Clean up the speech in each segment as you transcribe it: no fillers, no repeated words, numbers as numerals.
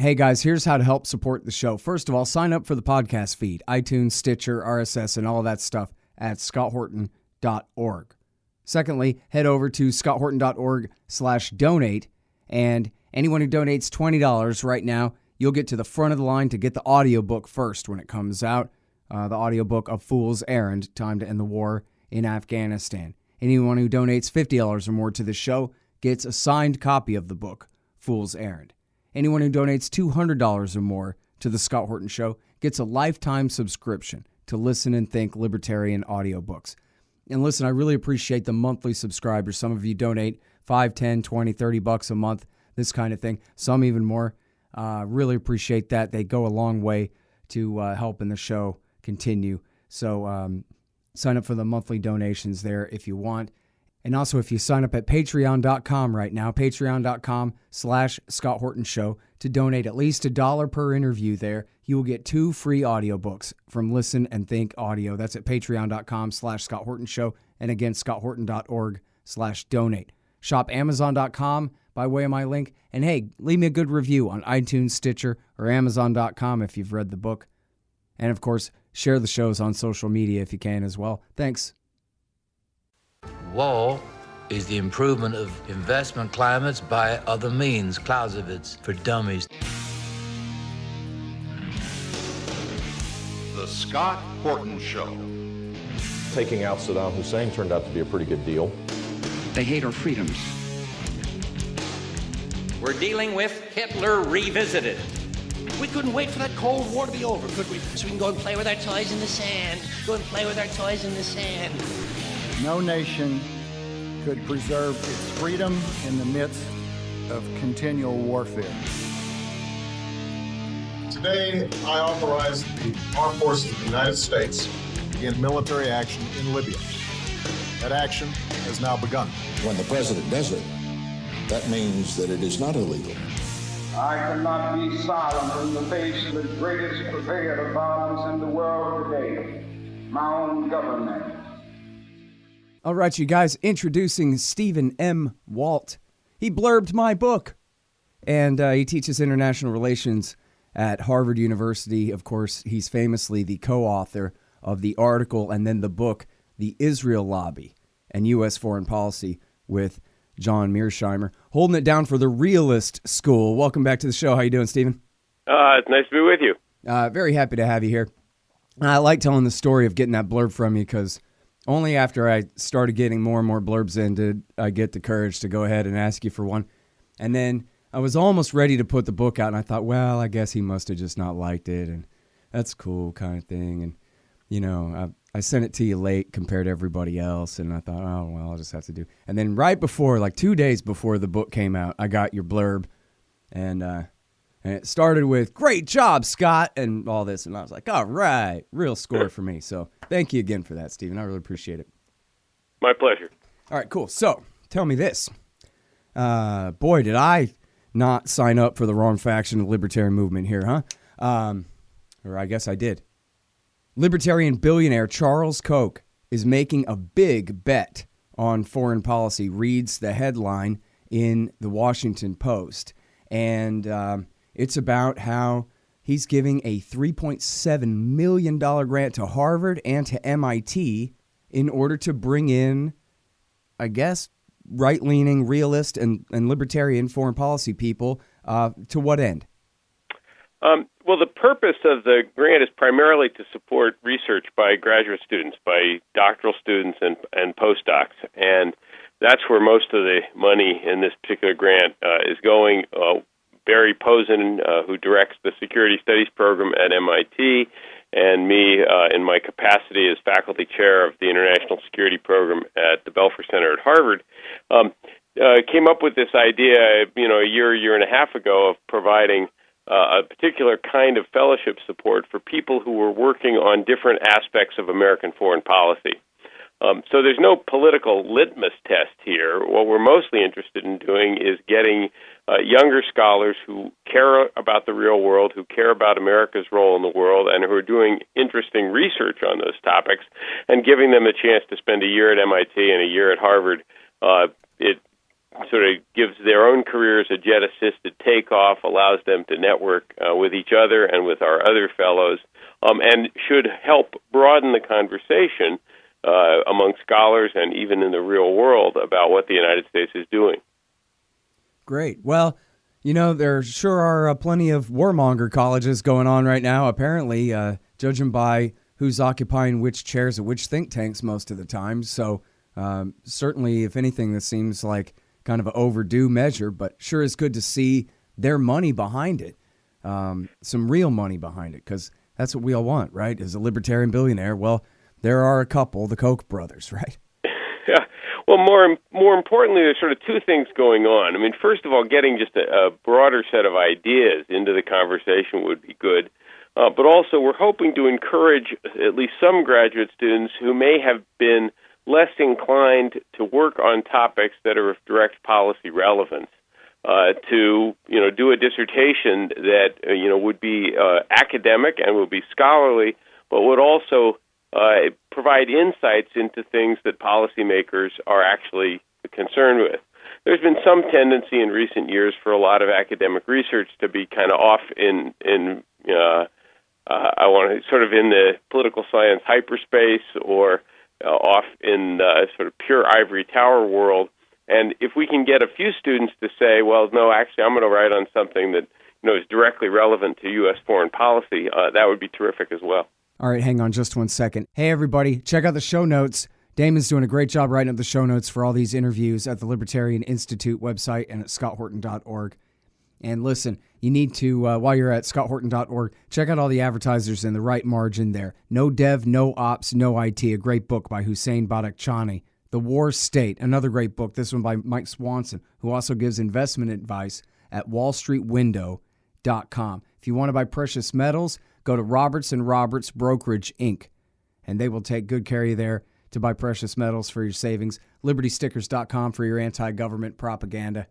Hey guys, here's how to help support the show. First of all, sign up for the podcast feed, iTunes, Stitcher, RSS, and all that stuff at scotthorton.org. Secondly, head over to scotthorton.org/donate, and anyone who donates $20 right now, you'll get to the front of the line to get the audiobook first when it comes out. The audiobook of Fool's Errand, Time to End the War in Afghanistan. Anyone who donates $50 or more to the show gets a signed copy of the book, Fool's Errand. Anyone who donates $200 or more to The Scott Horton Show gets a lifetime subscription to Listen and Think libertarian audiobooks. And listen, I really appreciate the monthly subscribers. Some of you donate $5, $10, $20, $30 a month, this kind of thing. Some even more. Really appreciate that. They go a long way to helping the show continue. So sign up for the monthly donations there if you want. And also, if you sign up at patreon.com right now, patreon.com/Scott Horton Show, to donate at least $1 per interview there, you will get 2 free audiobooks from Listen and Think Audio. That's at patreon.com/Scott Horton Show. And again, scotthorton.org/donate. Shop amazon.com by way of my link. And hey, leave me a good review on iTunes, Stitcher, or amazon.com if you've read the book. And of course, share the shows on social media if you can as well. Thanks. War is the improvement of investment climates by other means. Clausewitz for dummies. The Scott Horton Show. Taking out Saddam Hussein turned out to be a pretty good deal. They hate our freedoms. We're dealing with Hitler revisited. We couldn't wait for that Cold War to be over, could we? So we can go and play with our toys in the sand. Go and play with our toys in the sand. No nation could preserve its freedom in the midst of continual warfare. Today, I authorize the Armed Forces of the United States to begin military action in Libya. That action has now begun. When the president does it, that means that it is not illegal. I cannot be silent in the face of the greatest purveyor of violence in the world today, my own government. All right, you guys, introducing Stephen M. Walt. He blurbed my book, and he teaches international relations at Harvard University. Of course, he's famously the co-author of the article and then the book, The Israel Lobby and U.S. Foreign Policy, with John Mearsheimer, holding it down for the Realist School. Welcome back to the show. How you doing, Stephen? It's nice to be with you. Very happy to have you here. I like telling the story of getting that blurb from you because only after I started getting more and more blurbs in did I get the courage to go ahead and ask you for one. And then I was almost ready to put the book out, and I thought, well, I guess he must have just not liked it, and that's cool kind of thing. And, you know, I sent it to you late compared to everybody else, and I thought, oh, well, I'll just have to do. And then right before, like 2 days before the book came out, I got your blurb, and it started with, great job, Scott, and all this. And I was like, all right, real score for me. So thank you again for that, Stephen. I really appreciate it. My pleasure. All right, cool. So tell me this. Boy, did I not sign up for the wrong faction of the libertarian movement here, huh? Or I guess I did. Libertarian billionaire Charles Koch is making a big bet on foreign policy, reads the headline in the Washington Post. And it's about how he's giving a $3.7 million grant to Harvard and to MIT in order to bring in, I guess, right-leaning, realist, and libertarian foreign policy people. To what end? Well, the purpose of the grant is primarily to support research by graduate students, by doctoral students and postdocs. And that's where most of the money in this particular grant is going. Barry Posen, who directs the Security Studies program at MIT, and me in my capacity as faculty chair of the International Security program at the Belfer Center at Harvard, came up with this idea, a year and a half ago of providing a particular kind of fellowship support for people who were working on different aspects of American foreign policy. So there's no political litmus test here. What we're mostly interested in doing is getting younger scholars who care about the real world, who care about America's role in the world, and who are doing interesting research on those topics, and giving them a chance to spend a year at MIT and a year at Harvard. It sort of gives their own careers a jet-assisted takeoff, allows them to network with each other and with our other fellows, and should help broaden the conversation among scholars and even in the real world about what the United States is doing. Great. Well, you know, there sure are plenty of warmonger colleges going on right now, apparently, judging by who's occupying which chairs at which think tanks most of the time. So certainly, if anything, this seems like kind of an overdue measure, but sure is good to see their money behind it, some real money behind it, because that's what we all want, right? As a libertarian billionaire, well, there are a couple, the Koch brothers, right? Yeah. Well, more importantly, there's sort of two things going on. I mean, first of all, getting just a broader set of ideas into the conversation would be good. But also, we're hoping to encourage at least some graduate students who may have been less inclined to work on topics that are of direct policy relevance to, do a dissertation that, would be academic and would be scholarly, but would also provide insights into things that policymakers are actually concerned with. There's been some tendency in recent years for a lot of academic research to be kind of off in I want to sort of in the political science hyperspace or off in sort of pure ivory tower world. And if we can get a few students to say, well, no, actually, I'm going to write on something that is directly relevant to U.S. foreign policy, that would be terrific as well. All right, hang on just one second. Hey, everybody, check out the show notes. Damon's doing a great job writing up the show notes for all these interviews at the Libertarian Institute website and at scotthorton.org. And listen, you need to, while you're at scotthorton.org, check out all the advertisers in the right margin there. No Dev, No Ops, No IT, a great book by Hussein Badakhshani. The War State, another great book, this one by Mike Swanson, who also gives investment advice at wallstreetwindow.com. If you want to buy precious metals, go to Roberts & Roberts Brokerage, Inc., and they will take good care of you there to buy precious metals for your savings. LibertyStickers.com for your anti-government propaganda.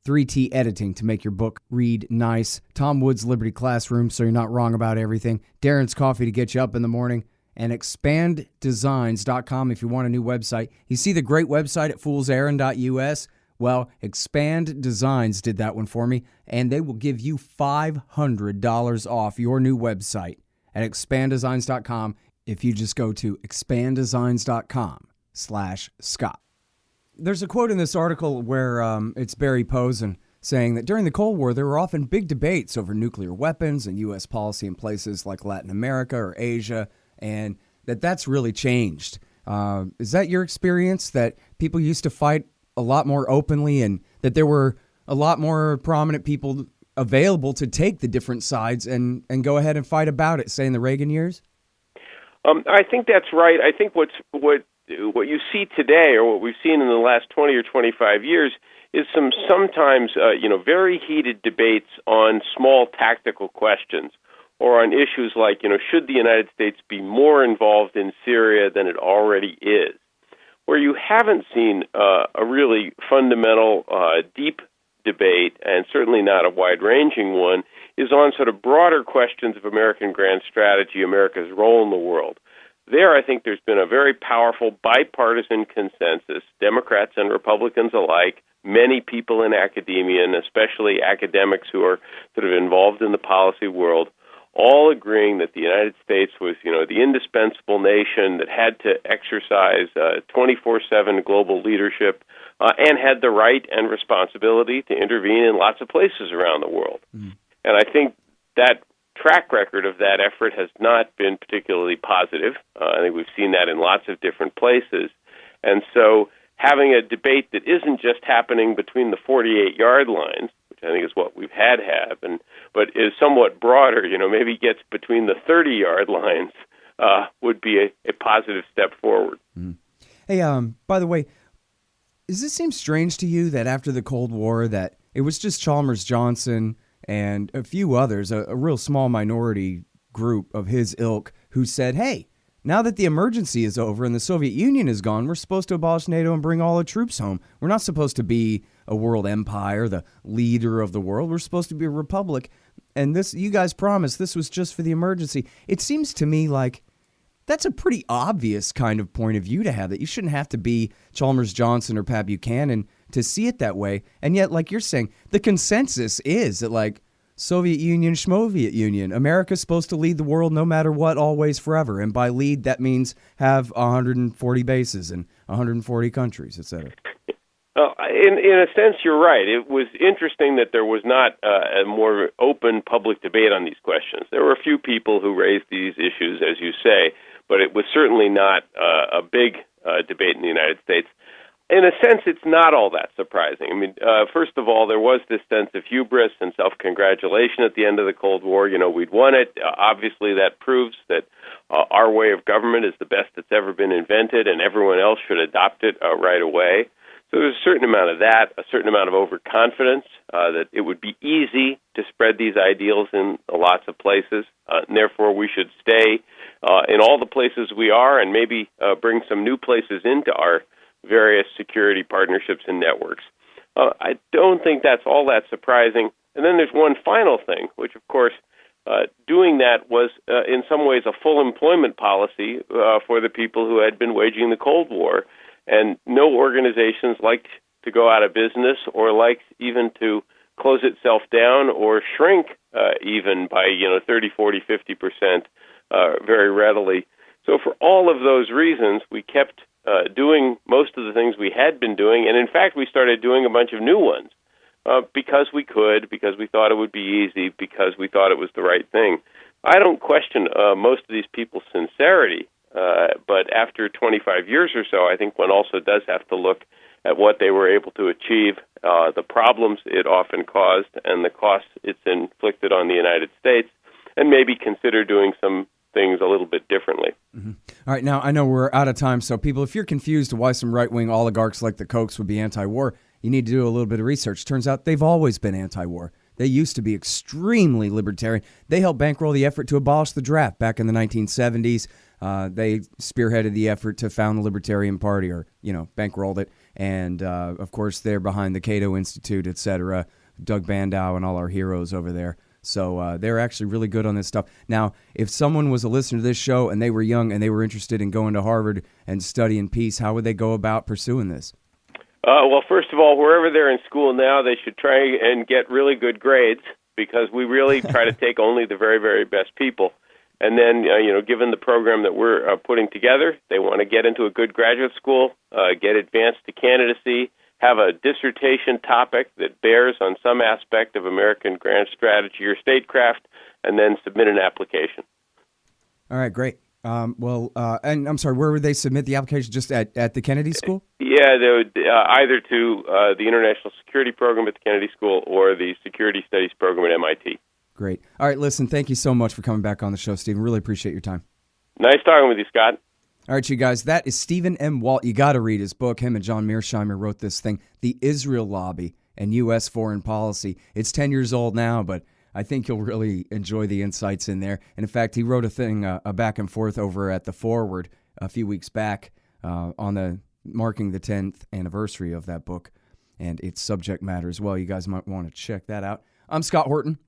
3T Editing to make your book read nice. Tom Wood's Liberty Classroom so you're not wrong about everything. Darren's Coffee to get you up in the morning. And expanddesigns.com if you want a new website. You see the great website at foolserrand.us? Well, Expand Designs did that one for me, and they will give you $500 off your new website at expanddesigns.com if you just go to expanddesigns.com/Scott. There's a quote in this article where it's Barry Posen saying that during the Cold War, there were often big debates over nuclear weapons and U.S. policy in places like Latin America or Asia, and that's really changed. Is that your experience, that people used to fight a lot more openly and that there were a lot more prominent people available to take the different sides and go ahead and fight about it, say in the Reagan years? I think that's right. I think what you see today, or what we've seen in the last 20 or 25 years, is sometimes very heated debates on small tactical questions, or on issues like, should the United States be more involved in Syria than it already is? Where you haven't seen a really fundamental, deep debate, and certainly not a wide-ranging one, is on sort of broader questions of American grand strategy, America's role in the world. There, I think there's been a very powerful bipartisan consensus, Democrats and Republicans alike, many people in academia, and especially academics who are sort of involved in the policy world, all agreeing that the United States was, the indispensable nation that had to exercise 24/7 global leadership and had the right and responsibility to intervene in lots of places around the world. Mm. And I think that track record of that effort has not been particularly positive. I think we've seen that in lots of different places. And so having a debate that isn't just happening between the 48-yard lines, which I think is what we've had, but is somewhat broader, maybe gets between the 30-yard lines, would be a positive step forward. Mm. Hey, by the way, does this seem strange to you that after the Cold War that it was just Chalmers Johnson and a few others, a real small minority group of his ilk, who said, hey, now that the emergency is over and the Soviet Union is gone, we're supposed to abolish NATO and bring all the troops home. We're not supposed to be a world empire, the leader of the world. We're supposed to be a republic. And this, you guys promised this was just for the emergency. It seems to me like that's a pretty obvious kind of point of view to have, that you shouldn't have to be Chalmers Johnson or Pat Buchanan to see it that way. And yet, like you're saying, the consensus is that, like, Soviet Union, Schmoviet Union, America's supposed to lead the world no matter what, always, forever. And by lead, that means have 140 bases in 140 countries, et cetera. In a sense, you're right. It was interesting that there was not a more open public debate on these questions. There were a few people who raised these issues, as you say, but it was certainly not a big debate in the United States. In a sense, it's not all that surprising. I mean, first of all, there was this sense of hubris and self-congratulation at the end of the Cold War. You know, we'd won it. Obviously, that proves that our way of government is the best that's ever been invented, and everyone else should adopt it right away. So there's a certain amount of that, a certain amount of overconfidence that it would be easy to spread these ideals in lots of places, and therefore we should stay in all the places we are and maybe bring some new places into our various security partnerships and networks. I don't think that's all that surprising. And then there's one final thing, which, of course, doing that was in some ways a full employment policy for the people who had been waging the Cold War. And no organizations liked to go out of business or liked even to close itself down or shrink even by 30, 40, 50% very readily. So for all of those reasons, we kept doing most of the things we had been doing, and in fact, we started doing a bunch of new ones because we could, because we thought it would be easy, because we thought it was the right thing. I don't question most of these people's sincerity, but after 25 years or so, I think one also does have to look at what they were able to achieve, the problems it often caused, and the costs it's inflicted on the United States, and maybe consider doing some things a little bit differently. Mm-hmm. All right, now I know we're out of time, so people, if you're confused why some right-wing oligarchs like the Kochs would be anti-war, you need to do a little bit of research. Turns out they've always been anti-war. They used to be extremely libertarian. They helped bankroll the effort to abolish the draft back in the 1970s. They spearheaded the effort to found the Libertarian Party, or, bankrolled it. And, of course, they're behind the Cato Institute, et cetera, Doug Bandow and all our heroes over there. So they're actually really good on this stuff. Now, if someone was a listener to this show and they were young and they were interested in going to Harvard and studying peace, how would they go about pursuing this? Well, first of all, wherever they're in school now, they should try and get really good grades, because we really try to take only the very, very best people. And then, given the program that we're putting together, they want to get into a good graduate school, get advanced to candidacy, have a dissertation topic that bears on some aspect of American grand strategy or statecraft, and then submit an application. All right, great. And I'm sorry, where would they submit the application? Just at the Kennedy School? Yeah, they would either to the International Security Program at the Kennedy School or the Security Studies Program at MIT. Great. All right, listen, thank you so much for coming back on the show, Stephen. Really appreciate your time. Nice talking with you, Scott. All right, you guys, that is Stephen M. Walt. You got to read his book. Him and John Mearsheimer wrote this thing, The Israel Lobby and U.S. Foreign Policy. It's 10 years old now, but I think you'll really enjoy the insights in there. And in fact, he wrote a thing, a back and forth over at the Forward a few weeks back on the marking the 10th anniversary of that book and its subject matter as well. You guys might want to check that out. I'm Scott Horton.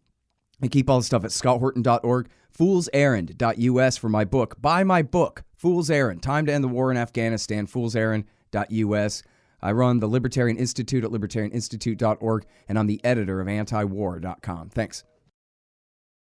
I keep all the stuff at scotthorton.org, foolserrand.us for my book. Buy my book, Fool's Errand, Time to End the War in Afghanistan, foolserrand.us. I run the Libertarian Institute at libertarianinstitute.org, and I'm the editor of antiwar.com. Thanks.